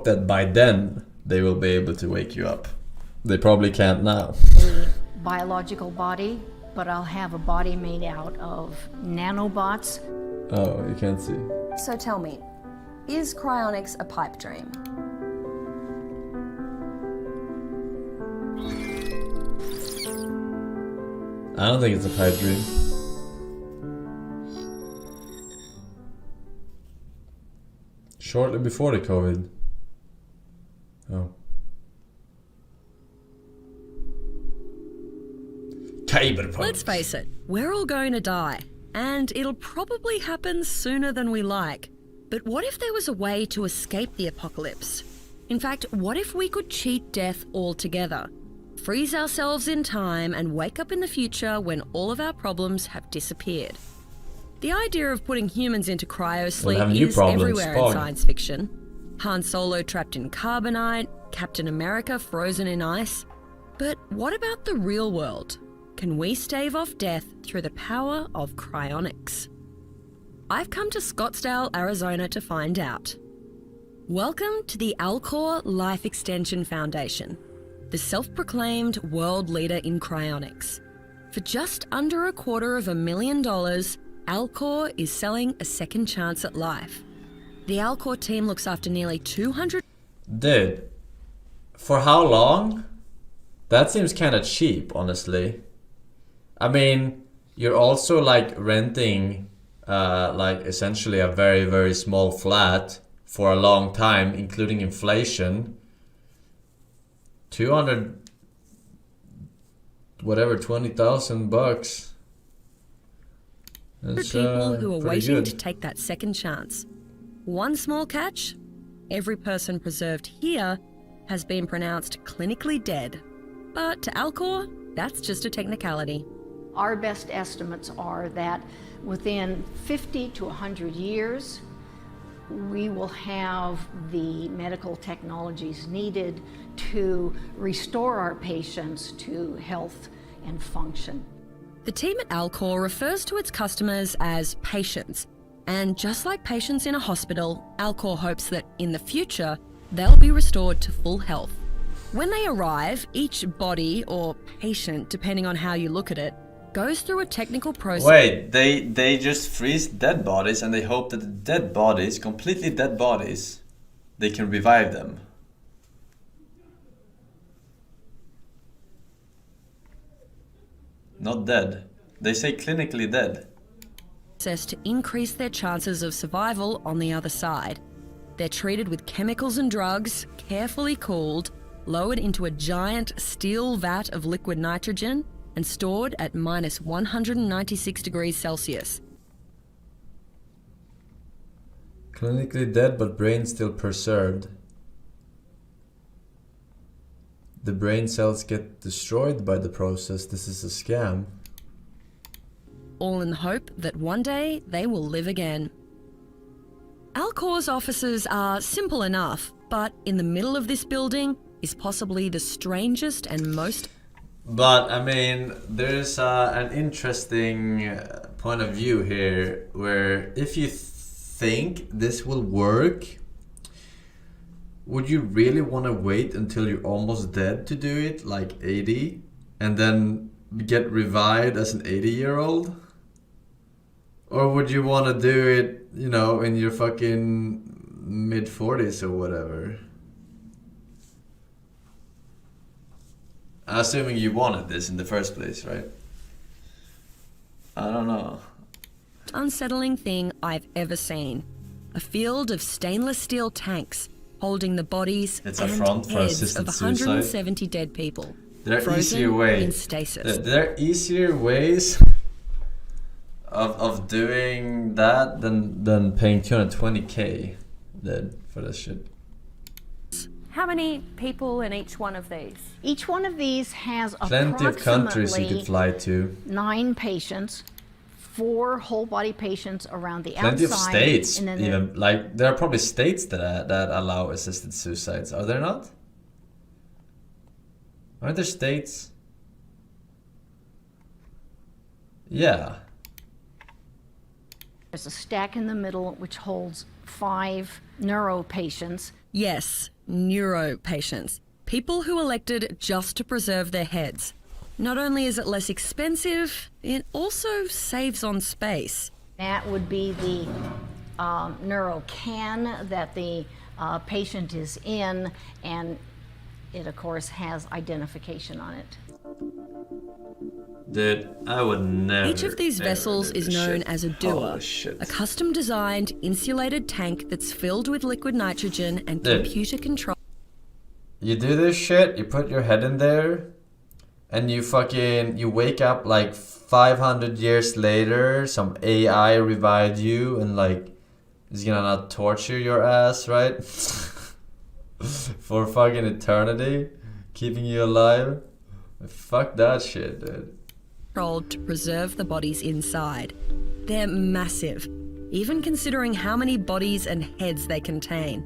that by then they will be able to wake you up. They probably can't now. A biological body, but I'll have a body made out of nanobots. Oh, you can't see. So tell me, is cryonics a pipe dream? I don't think it's a pipe dream. Shortly before the COVID. Oh. Let's face it, we're all going to die, and it'll probably happen sooner than we like. But what if there was a way to escape the apocalypse? In fact, what if we could cheat death altogether? Freeze ourselves in time and wake up in the future when all of our problems have disappeared. The idea of putting humans into cryosleep is everywhere in science fiction. Han Solo trapped in carbonite, Captain America frozen in ice. But what about the real world? Can we stave off death through the power of cryonics? I've come to Scottsdale, Arizona to find out. Welcome to the Alcor Life Extension Foundation, the self-proclaimed world leader in cryonics. For just under $250,000, Alcor is selling a second chance at life. The Alcor team looks after nearly 200... Dude, for how long? That seems kind of cheap, honestly. I mean, you're also like renting like essentially a very, very small flat for a long time, including inflation. 200 whatever, $20,000. That's people who are waiting good to take that second chance. One small catch: every person preserved here has been pronounced clinically dead. But to Alcor, that's just a technicality. Our best estimates are that within 50 to 100 years, we will have the medical technologies needed to restore our patients to health and function. The team at Alcor refers to its customers as patients. And just like patients in a hospital, Alcor hopes that in the future, they'll be restored to full health. When they arrive, each body, or patient, depending on how you look at it, goes through a technical process. Wait, they just freeze dead bodies and they hope that the dead bodies, completely dead bodies, they can revive them. Not dead. They say clinically dead. To increase their chances of survival on the other side. They're treated with chemicals and drugs, carefully cooled, lowered into a giant steel vat of liquid nitrogen, and stored at minus 196 degrees Celsius. Clinically dead, but brain still preserved. The brain cells get destroyed by the process. This is a scam. All in the hope that one day they will live again. Alcor's offices are simple enough, but in the middle of this building is possibly the strangest and most... But, I mean, there's an interesting point of view here, where if you think this will work, would you really want to wait until you're almost dead to do it, like 80, and then get revived as an 80-year-old? Or would you want to do it, you know, in your fucking mid-40s or whatever? Assuming you wanted this in the first place, right? I don't know. Unsettling thing I've ever seen. A field of stainless steel tanks holding the bodies and heads of 170 dead people. There are frozen easier ways. in stasis. There are easier ways of doing that than paying 220k for this shit. How many people in each one of these? Each one of these has Plenty of countries you could fly to. 9 patients, 4 whole body patients around the Plenty outside. of states, and then even like there are probably states that allow assisted suicides. Are there not? Aren't there states? Yeah. There's a stack in the middle which holds 5 neuro patients. Yes, neuro patients. People who elected just to preserve their heads. Not only is it less expensive, it also saves on space. That would be the neuro can that the patient is in, and it of course has identification on it. Dude, I would never. Each of these vessels is known as a doer, a custom-designed insulated tank that's filled with liquid nitrogen and computer control. You do this shit, you put your head in there, and you wake up like 500 years later, some AI revived you and like is gonna not torture your ass, right? For fucking eternity, keeping you alive. Fuck that shit, dude. Controlled to preserve the bodies inside. They're massive, even considering how many bodies and heads they contain.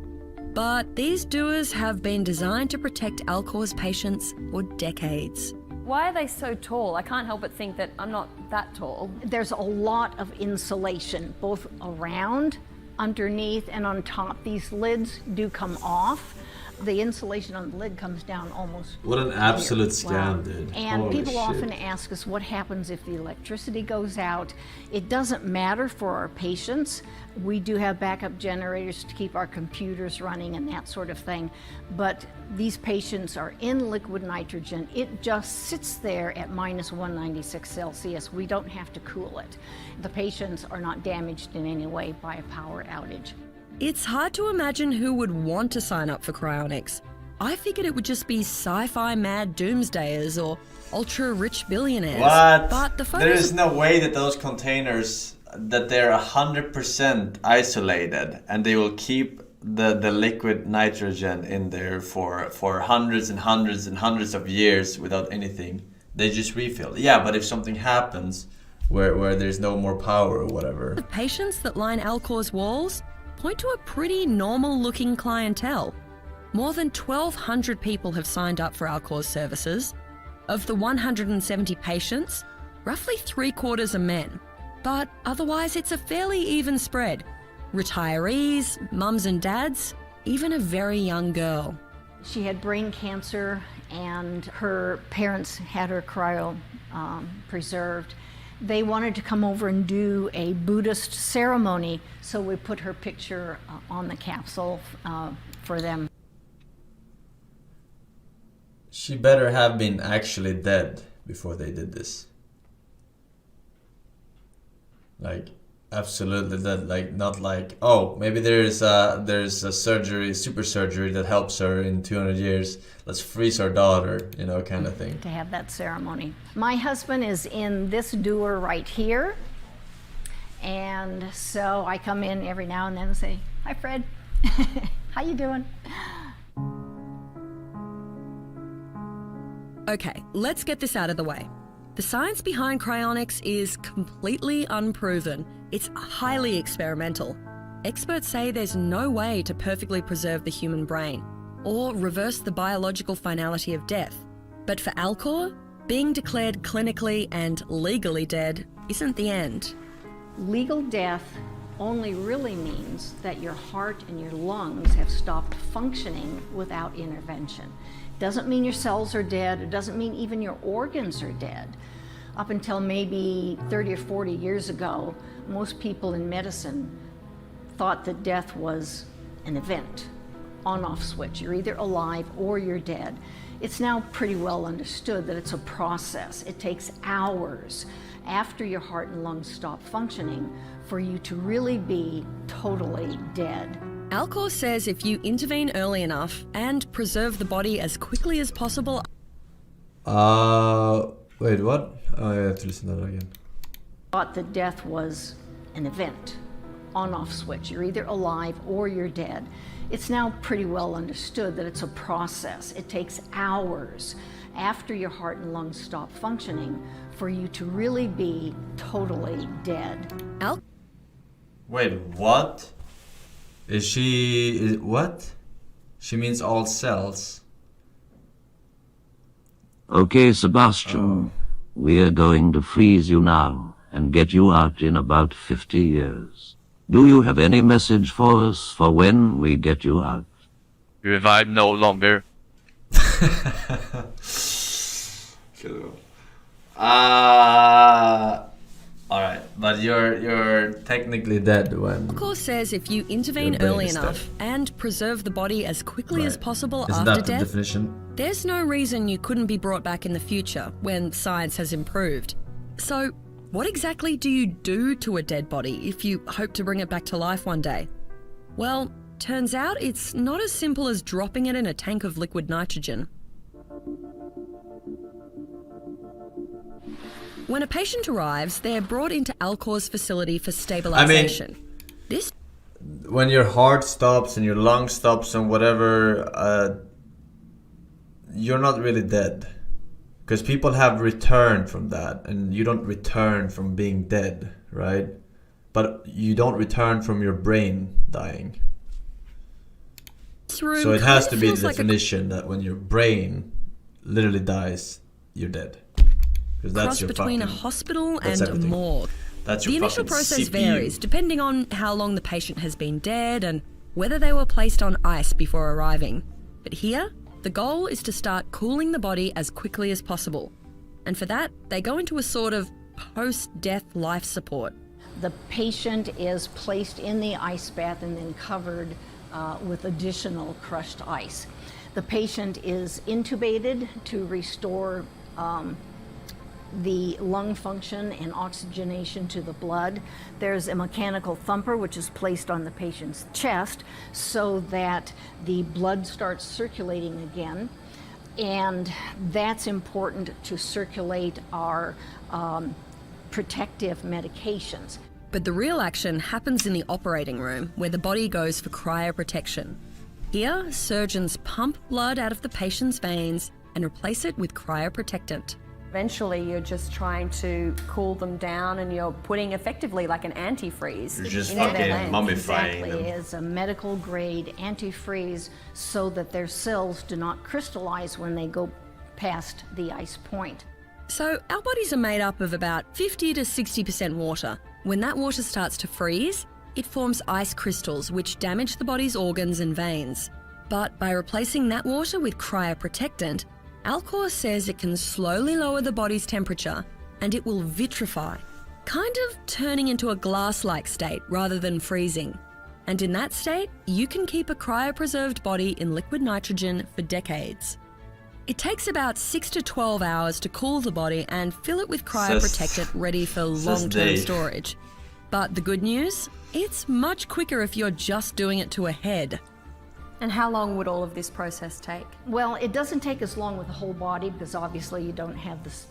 But these doers have been designed to protect Alcor's patients for decades. Why are they so tall? I can't help but think that I'm not that tall. There's a lot of insulation, both around, underneath, and on top. These lids do come off. The insulation on the lid comes down almost. What an absolute here. scam, Wow. dude. And Holy people shit. often ask us what happens if the electricity goes out. It doesn't matter for our patients. We do have backup generators to keep our computers running and that sort of thing. But these patients are in liquid nitrogen. It just sits there at minus 196 Celsius. We don't have to cool it. The patients are not damaged in any way by a power outage. It's hard to imagine who would want to sign up for cryonics. I figured it would just be sci-fi mad doomsdayers or ultra-rich billionaires. What? But the There is photos... no way that those containers, that they're 100% isolated and they will keep the liquid nitrogen in there for hundreds and hundreds and hundreds of years without anything. They just refill. Yeah, but if something happens where there's no more power or whatever. The patients that line Alcor's walls point to a pretty normal-looking clientele. More than 1,200 people have signed up for Alcor's services. Of the 170 patients, roughly 3/4 are men. But otherwise, it's a fairly even spread. Retirees, mums and dads, even a very young girl. She had brain cancer, and her parents had her preserved. They wanted to come over and do a Buddhist ceremony, so we put her picture on the capsule for them. She better have been actually dead before they did this. Like, absolutely dead. Like, not like, oh, maybe there's a surgery, super surgery that helps her in 200 years. Let's freeze her daughter, you know, kind of thing. To have that ceremony. My husband is in this doer right here. And so I come in every now and then and say, hi, Fred. How you doing? Okay, let's get this out of the way. The science behind cryonics is completely unproven. It's highly experimental. Experts say there's no way to perfectly preserve the human brain or reverse the biological finality of death. But for Alcor, being declared clinically and legally dead isn't the end. Legal death only really means that your heart and your lungs have stopped functioning without intervention. Doesn't mean your cells are dead. It doesn't mean even your organs are dead. Up until maybe 30 or 40 years ago, most people in medicine thought that death was an event, on-off switch. You're either alive or you're dead. It's now pretty well understood that it's a process. It takes hours after your heart and lungs stop functioning for you to really be totally dead. Alcor says if you intervene early enough and preserve the body as quickly as possible... Wait, what? Oh, I have to listen to that again. Thought that death was an event, on-off switch. You're either alive or you're dead. It's now pretty well understood that it's a process. It takes hours after your heart and lungs stop functioning for you to really be totally dead. Wait, what? What? She means all cells. Okay, Sebastian, we're going to freeze you now and get you out in about 50 years. Do you have any message for us for when we get you out? Revive no longer. Alright, but you're technically dead when... Alcor says if you intervene your brain early is enough dead. and preserve the body as quickly as Right. possible Isn't after that the death, definition? there's no reason you couldn't be brought back in the future when science has improved. So, what exactly do you do to a dead body if you hope to bring it back to life one day? Well, turns out it's not as simple as dropping it in a tank of liquid nitrogen. When a patient arrives, they're brought into Alcor's facility for stabilization. This When your heart stops and your lung stops and whatever, you're not really dead. Because people have returned from that, and you don't return from being dead, right? But you don't return from your brain dying. room So it has to be feels the like definition that when your brain literally dies, you're dead. Because cross that's your between a fucking... hospital that's and a everything. morgue. That's your The initial fucking process CPU. varies depending on how long the patient has been dead and whether they were placed on ice before arriving. But here, the goal is to start cooling the body as quickly as possible. And for that, they go into a sort of post-death life support. The patient is placed in the ice bath and then covered with additional crushed ice. The patient is intubated to restore the lung function and oxygenation to the blood. There's a mechanical thumper which is placed on the patient's chest so that the blood starts circulating again. And that's important to circulate our protective medications. But the real action happens in the operating room, where the body goes for cryoprotection. Here, surgeons pump blood out of the patient's veins and replace it with cryoprotectant. Eventually, you're just trying to cool them down and you're putting effectively like an antifreeze You're just into their fucking veins. mummifying Exactly, them. it's a medical grade antifreeze so that their cells do not crystallize when they go past the ice point. So our bodies are made up of about 50 to 60% water. When that water starts to freeze, it forms ice crystals which damage the body's organs and veins. But by replacing that water with cryoprotectant, Alcor says it can slowly lower the body's temperature and it will vitrify, kind of turning into a glass-like state rather than freezing. And in that state, you can keep a cryopreserved body in liquid nitrogen for decades. It takes about 6 to 12 hours to cool the body and fill it with cryoprotectant ready for long-term Dave. storage. But the good news? It's much quicker if you're just doing it to a head. And how long would all of this process take? Well, it doesn't take as long with the whole body because obviously you don't have this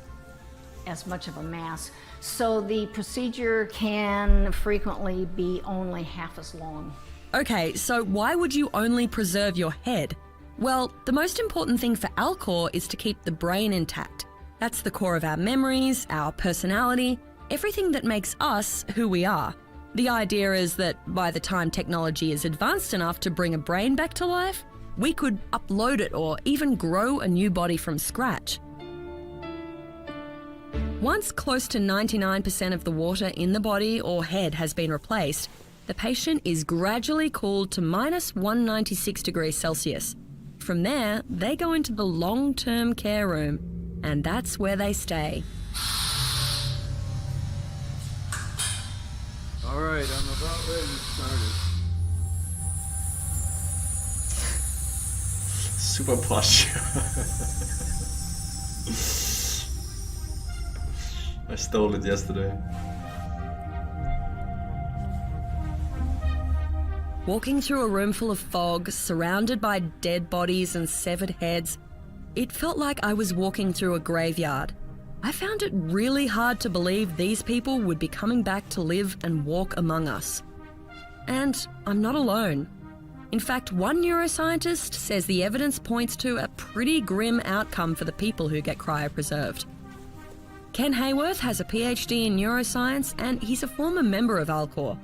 as much of a mass. So the procedure can frequently be only half as long. Okay, so why would you only preserve your head? Well, the most important thing for Alcor is to keep the brain intact. That's the core of our memories, our personality, everything that makes us who we are. The idea is that by the time technology is advanced enough to bring a brain back to life, we could upload it or even grow a new body from scratch. Once close to 99% of the water in the body or head has been replaced, the patient is gradually cooled to minus 196 degrees Celsius. From there, they go into the long-term care room, and that's where they stay. All right, I'm about ready to start it. Super plush. I stole it yesterday. Walking through a room full of fog, surrounded by dead bodies and severed heads, it felt like I was walking through a graveyard. I found it really hard to believe these people would be coming back to live and walk among us. And I'm not alone. In fact, one neuroscientist says the evidence points to a pretty grim outcome for the people who get cryopreserved. Ken Hayworth has a PhD in neuroscience and he's a former member of Alcor.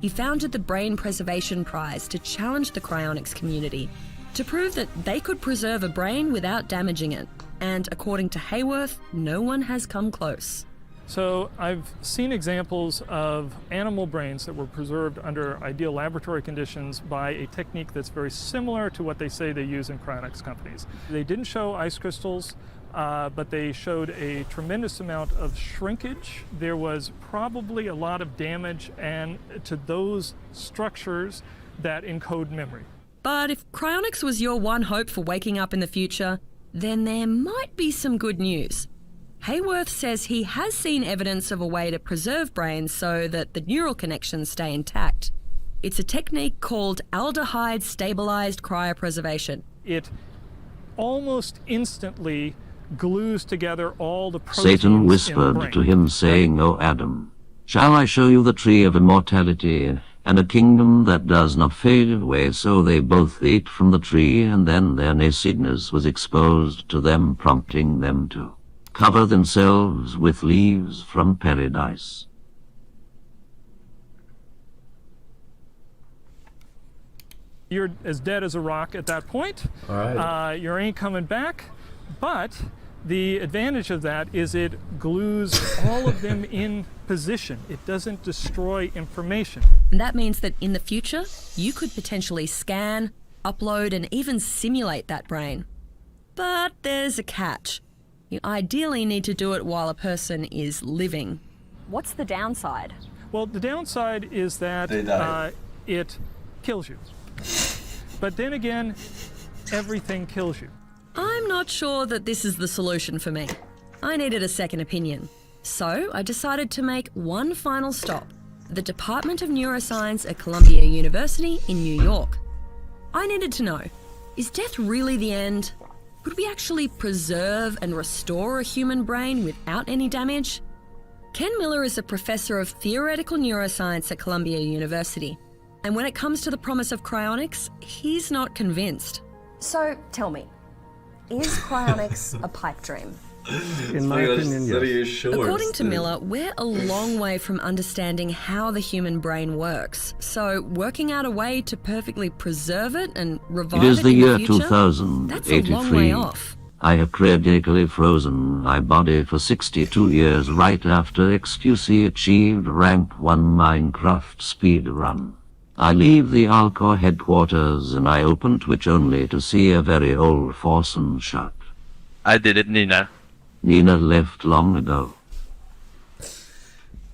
He founded the Brain Preservation Prize to challenge the cryonics community, to prove that they could preserve a brain without damaging it. And according to Hayworth, no one has come close. So I've seen examples of animal brains that were preserved under ideal laboratory conditions by a technique that's very similar to what they say they use in cryonics companies. They didn't show ice crystals, but they showed a tremendous amount of shrinkage. There was probably a lot of damage to those structures that encode memory. But if cryonics was your one hope for waking up in the future, then there might be some good news. Hayworth says he has seen evidence of a way to preserve brains so that the neural connections stay intact. It's a technique called aldehyde stabilized cryopreservation. It almost instantly glues together all the proteins Satan in the whispered brain. to him, saying, O Adam, shall I show you the tree of immortality, and a kingdom that does not fade away? So they both ate from the tree, and then their nakedness was exposed to them, prompting them to cover themselves with leaves from paradise. You're as dead as a rock at that point. All right. You ain't coming back. But the advantage of that is it glues all of them in position. It doesn't destroy information. And that means that in the future, you could potentially scan, upload, and even simulate that brain. But there's a catch. You ideally need to do it while a person is living. What's the downside? Well, the downside is that They die. it kills you. But then again, everything kills you. I'm not sure that this is the solution for me. I needed a second opinion. So I decided to make one final stop, the Department of Neuroscience at Columbia University in New York. I needed to know, is death really the end? Could we actually preserve and restore a human brain without any damage? Ken Miller is a professor of theoretical neuroscience at Columbia University. And when it comes to the promise of cryonics, he's not convinced. So tell me, is cryonics a pipe dream? In my opinion, yes. According to Miller, we're a long way from understanding how the human brain works. So working out a way to perfectly preserve it and revive It is it the in year the future, that's a long way 2083. off. I have critically frozen my body for 62 years right after XQC achieved rank 1 Minecraft speedrun. I leave the Alcor headquarters and I open Twitch only to see a very old Forsen shot. I did it, Nina. Nina left long ago.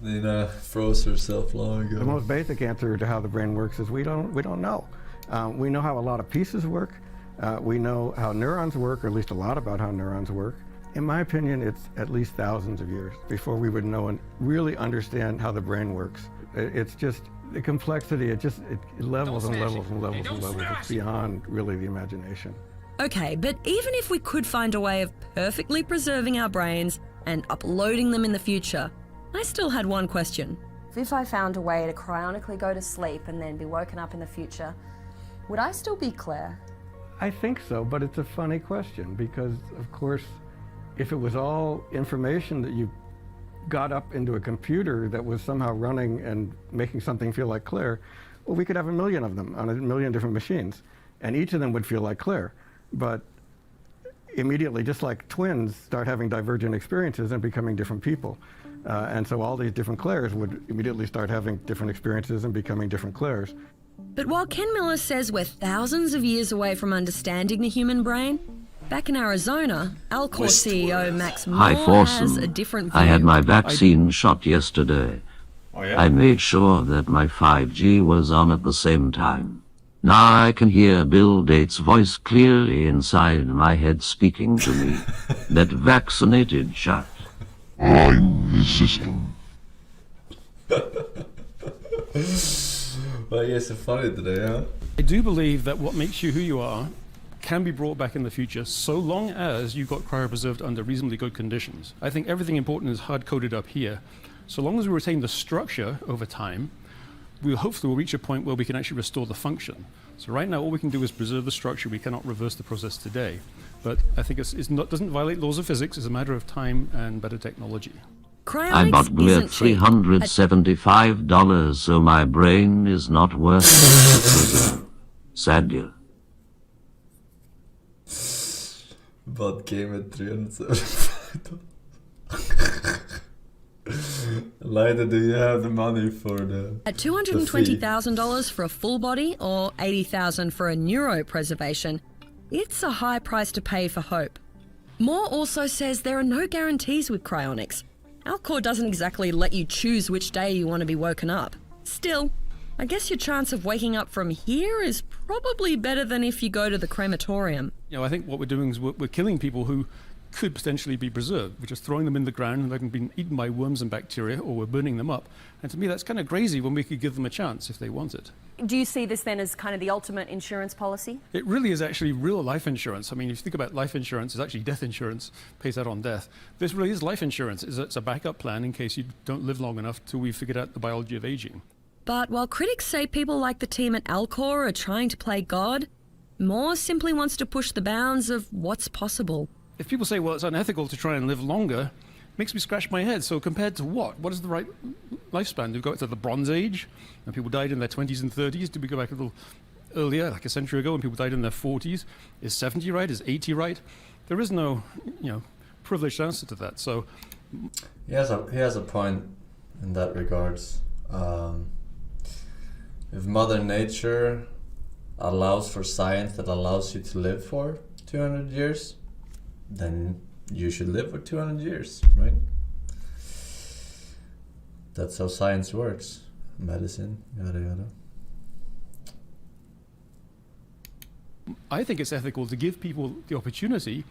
Nina froze herself long ago. The most basic answer to how the brain works is we don't know. We know how a lot of pieces work. We know how neurons work, or at least a lot about how neurons work. In my opinion, it's at least thousands of years before we would know and really understand how the brain works. It's just the complexity. It levels and levels and levels and levels. It's beyond really the imagination. Okay, but even if we could find a way of perfectly preserving our brains and uploading them in the future, I still had one question. If I found a way to cryonically go to sleep and then be woken up in the future, would I still be Claire? I think so, but it's a funny question because, of course, if it was all information that you got up into a computer that was somehow running and making something feel like Claire, well, we could have 1 million of them on 1 million different machines, and each of them would feel like Claire. But immediately, just like twins start having divergent experiences and becoming different people. And so all these different Claires would immediately start having different experiences and becoming different Claires. But while Ken Miller says we're thousands of years away from understanding the human brain, back in Arizona, Alcor CEO Max Moore Hi, has a Forsen. different view. I had my vaccine shot yesterday. Oh, yeah? I made sure that my 5G was on at the same time. Now I can hear Bill Gates' voice clearly inside my head speaking to me. That vaccinated shot. I'm resistant. Well, yes, it's funny today, huh? I do believe that what makes you who you are can be brought back in the future so long as you got cryopreserved under reasonably good conditions. I think everything important is hard-coded up here. So long as we retain the structure over time, we hopefully will reach a point where we can actually restore the function. So right now all we can do is preserve the structure. We cannot reverse the process today. But I think it doesn't violate laws of physics. It's a matter of time and better technology. Cryonics I bought Glare isn't cheap. $375, so my brain is not worth it to preserve. Sadly. But game at 375. Lyda, do you have the money for the... At $220,000 for a full body or $80,000 for a neuropreservation, it's a high price to pay for hope. Moore also says there are no guarantees with cryonics. Alcor doesn't exactly let you choose which day you want to be woken up. Still, I guess your chance of waking up from here is probably better than if you go to the crematorium. I think what we're doing is we're killing people who could potentially be preserved. We're just throwing them in the ground and they've been eaten by worms and bacteria, or we're burning them up. And to me, that's kind of crazy when we could give them a chance if they want it. Do you see this then as kind of the ultimate insurance policy? It really is actually real life insurance. I mean, if you think about life insurance, it's actually death insurance, pays out on death. This really is life insurance. It's a backup plan in case you don't live long enough till we've figured out the biology of aging. But while critics say people like the team at Alcor are trying to play God, Moore simply wants to push the bounds of what's possible. If people say, well, it's unethical to try and live longer, it makes me scratch my head. So compared to what? What is the right lifespan? Do we go to the Bronze Age, and people died in their 20s and 30s? Do we go back a little earlier, like a century ago, and people died in their 40s? Is 70 right? Is 80 right? There is no, privileged answer to that. So he has a point in that regards. If Mother Nature allows for science that allows you to live for 200 years, then you should live for 200 years, right? That's how science works. Medicine, yada yada. I think it's ethical to give people the opportunity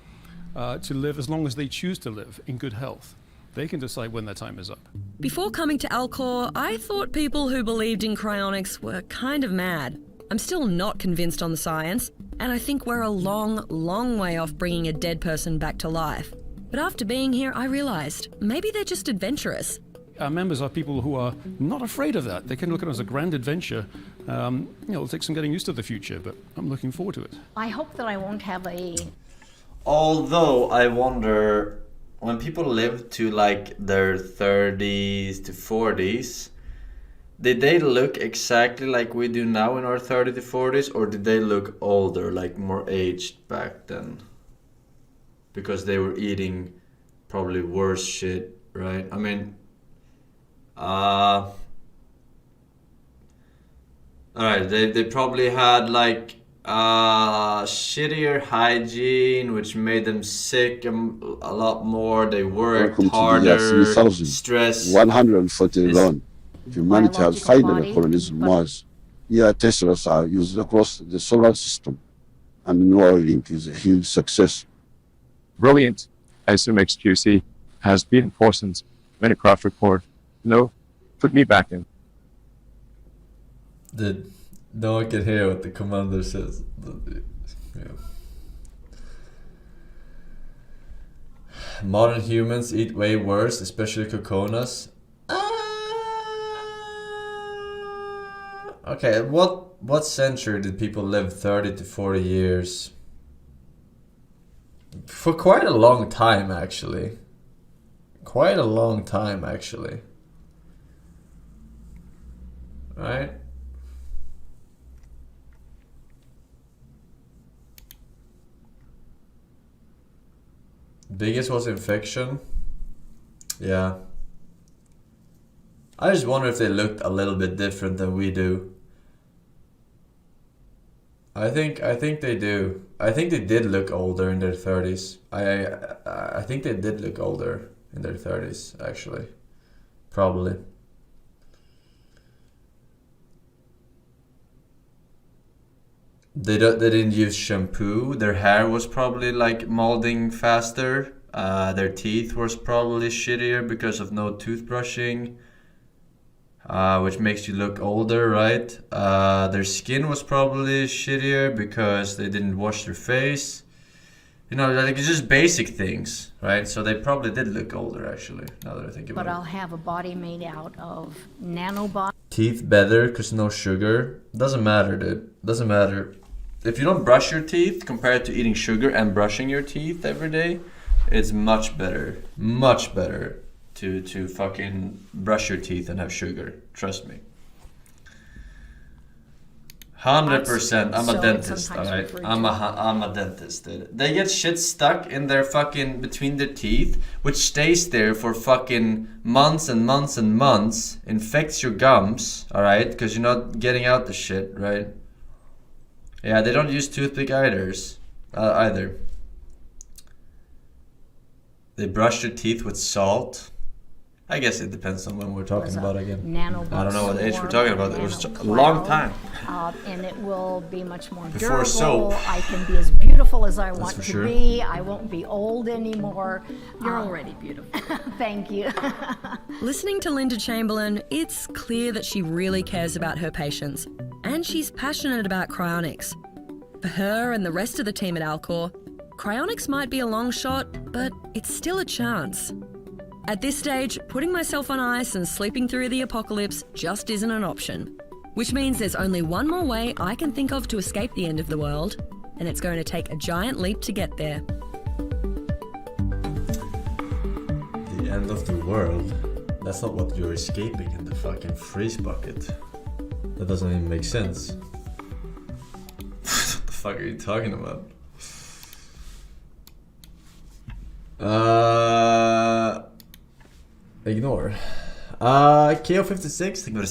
to live as long as they choose to live in good health. They can decide when their time is up. Before coming to Alcor, I thought people who believed in cryonics were kind of mad. I'm still not convinced on the science, and I think we're a long, long way off bringing a dead person back to life. But after being here, I realised maybe they're just adventurous. Our members are people who are not afraid of that. They can look at it as a grand adventure. It'll take some getting used to the future, but I'm looking forward to it. I hope that I won't have a... Although I wonder, when people live to like their 30s to 40s, did they look exactly like we do now in our 30s to 40s, or did they look older, like more aged back then? Because they were eating probably worse shit, right? I mean, alright, they probably had like shittier hygiene, which made them sick a lot more. They worked harder, stress. 141. Humanity has finally colonized Mars. Here, Teslas are used across the solar system, and Neuralink is a huge success. Brilliant. I assume XQC has beaten Forsen's Minecraft record. No, put me back in. No one can hear what the commander says. Yeah. Modern humans eat way worse, especially coconuts. Okay, what century did people live 30 to 40 years? For quite a long time, actually. Quite a long time, actually. Right? Biggest was infection. Yeah. I just wonder if they looked a little bit different than we do. I think they do. I think they did look older in their 30s. I think they did look older in their 30s, actually. Probably. They didn't use shampoo. Their hair was probably like molding faster. Their teeth was probably shittier because of no toothbrushing. Which makes you look older, right? Their skin was probably shittier because they didn't wash their face. You know, like it's just basic things, right? So they probably did look older, actually, now that I think about it. But I'll have a body made out of nanobots. Teeth better because no sugar. Doesn't matter, dude. Doesn't matter. If you don't brush your teeth compared to eating sugar and brushing your teeth every day, it's much better. Much better. To fucking brush your teeth and have sugar. Trust me. 100%. I'm So a it's dentist, sometimes alright? referred I'm a dentist, dude. They get shit stuck in their fucking between their teeth, which stays there for fucking months and months and months, infects your gums, alright? Because you're not getting out the shit, right? Yeah, they don't use toothpick either. They brush their teeth with salt. I guess it depends on when we're talking about again. I don't know what age we're talking about. It was a long time. And it will be much more Before durable. soap. I can be as beautiful as I want for to sure. be. I won't be old anymore. You're already beautiful. Thank you. Listening to Linda Chamberlain, it's clear that she really cares about her patients, and she's passionate about cryonics. For her and the rest of the team at Alcor, cryonics might be a long shot, but it's still a chance. At this stage, putting myself on ice and sleeping through the apocalypse just isn't an option. Which means there's only one more way I can think of to escape the end of the world, and it's going to take a giant leap to get there. The end of the world? That's not what you're escaping in the fucking freeze bucket. That doesn't even make sense. What the fuck are you talking about? Ignore. KO56, think about